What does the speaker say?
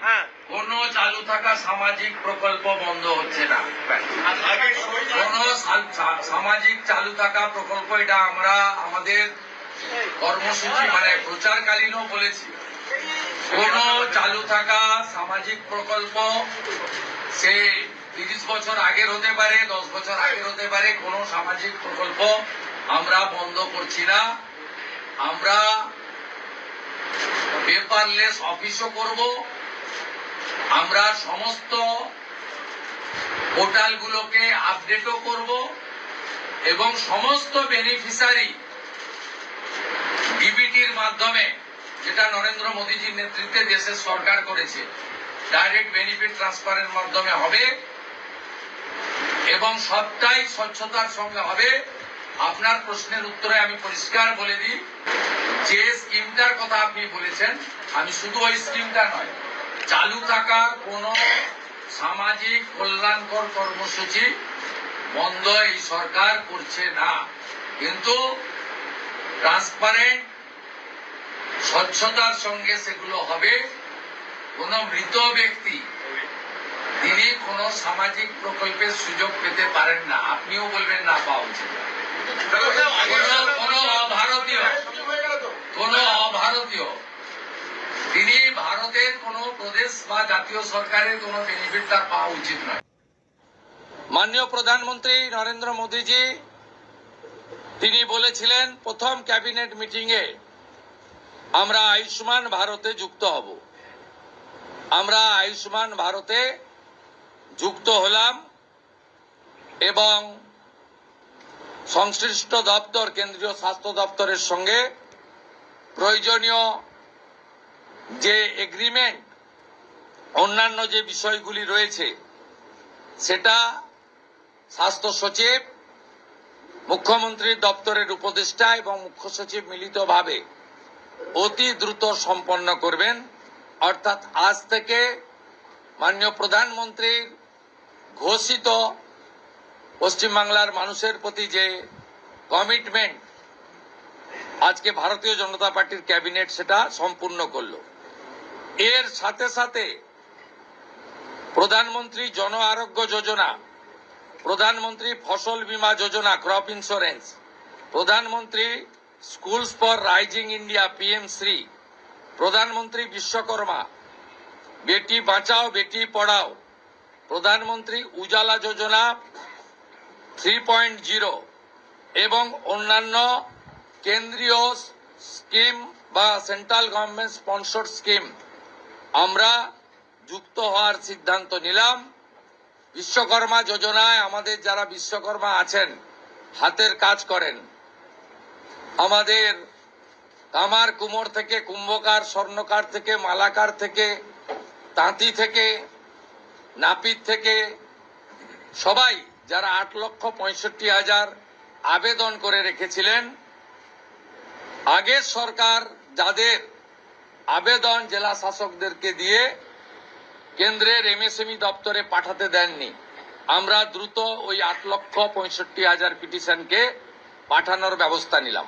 কোন চালু থাকা সামাজিক প্রকল্প বন্ধ হচ্ছে না। কোন সামাজিক চালু থাকা প্রকল্প, এটা আমরা আমাদের কর্মসূচি মানে প্রচারকালীনও বলেছি। কোন চালু থাকা সামাজিক প্রকল্প সে 30 বছর আগের হতে পারে, 10 বছর আগের হতে পারে, কোন সামাজিক প্রকল্প আমরা বন্ধ করছি না। আমরা পেপারলেস অফিসও করব, আমরা সমস্ত পোর্টালগুলোকে আপডেটও করব এবং সমস্ত বেনিফিশিয়ারি ডিবিটির মাধ্যমে, যেটা নরেন্দ্র মোদীজির নেতৃত্বে দেশের সরকার করেছে, ডাইরেক্ট বেনিফিট ট্রান্সফারের মাধ্যমে হবে এবং সবটাই স্বচ্ছতার সঙ্গে হবে। আপনার প্রশ্নের উত্তরে আমি পরিষ্কার বলে দিই, যে স্কিমটার কথা আপনি বলেছেন, আমি শুধু ওই স্কিমটা নয়, চালু থাকা কোন সামাজিক কল্যাণকর কর্মসূচি বন্ধ এই সরকার করছে না, কিন্তু ট্রান্সপারেন্ট স্বচ্ছতার সঙ্গে সেগুলো হবে। কোন মৃত ব্যক্তি তিনি কোন সামাজিক প্রকল্পের সুযোগ পেতে পারেন না, আপনিও বলবেন না পাওয়া উচিত। কোন অভারতীয় তিনি ভারতের কোন প্রদেশ বা জাতীয় সরকারের কোন বেনিফিট তার পাওয়া উচিত নয়। মাননীয় প্রধানমন্ত্রী নরেন্দ্র মোদীজি তিনি বলেছিলেন প্রথম ক্যাবিনেট মিটিং এ আমরা আয়ুষ্মান ভারতে যুক্ত হব। আমরা আয়ুষ্মান ভারতে যুক্ত হলাম এবং সংশ্লিষ্ট দপ্তর, কেন্দ্রীয় স্বাস্থ্য দপ্তরের সঙ্গে প্রয়োজনীয় যে এগ্রিমেন্ট, অন্যান্য যে বিষয়গুলি রয়েছে, সেটা স্বাস্থ্য সচিব, মুখ্যমন্ত্রীর দপ্তরের উপদেষ্টা এবং মুখ্য সচিব মিলিতভাবে অতি দ্রুত সম্পন্ন করবেন। অর্থাৎ আজ থেকে মাননীয় প্রধানমন্ত্রীর ঘোষিত পশ্চিমবাংলার মানুষের প্রতি যে কমিটমেন্ট আজকে ভারতীয় জনতা পার্টির ক্যাবিনেট সেটা সম্পূর্ণ করলো। এর সাথে সাথে প্রধানমন্ত্রী জন আরোগ্য যোজনা, প্রধানমন্ত্রী ফসল বীমা যোজনা, ক্রপ ইন্স্যুরেন্স, প্রধানমন্ত্রী স্কুলস ফর রাইজিং ইন্ডিয়া PM-শ্রী, প্রধানমন্ত্রী বিশ্বকর্মা, বেটি বাঁচাও বেটি পড়াও, প্রধানমন্ত্রী উজালা যোজনা 3.0 এবং অন্যান্য কেন্দ্রীয় স্কিম বা সেন্ট্রাল গভর্নমেন্ট স্পন্সর স্কিম আমরা যুক্ত হওয়ার সিদ্ধান্ত নিলাম। বিশ্বকর্মা যোজনায় আমাদের যারা বিশ্বকর্মা আছেন, হাতের কাজ করেন, আমাদের কামার কুমোর থেকে কুম্ভকার, স্বর্ণকার থেকে মালাকার থেকে তাঁতি থেকে নাপিত থেকে সবাই যারা 8,65,000 আবেদন করে রেখেছিলেন, আগের সরকার যাদের আবেদন জেলা শাসকদেরকে দিয়ে কেন্দ্রের MSME দপ্তরে পাঠাতে দেননি, আমরা দ্রুত ওই 8,65,000 পিটিশনকে পাঠানোর ব্যবস্থা নিলাম।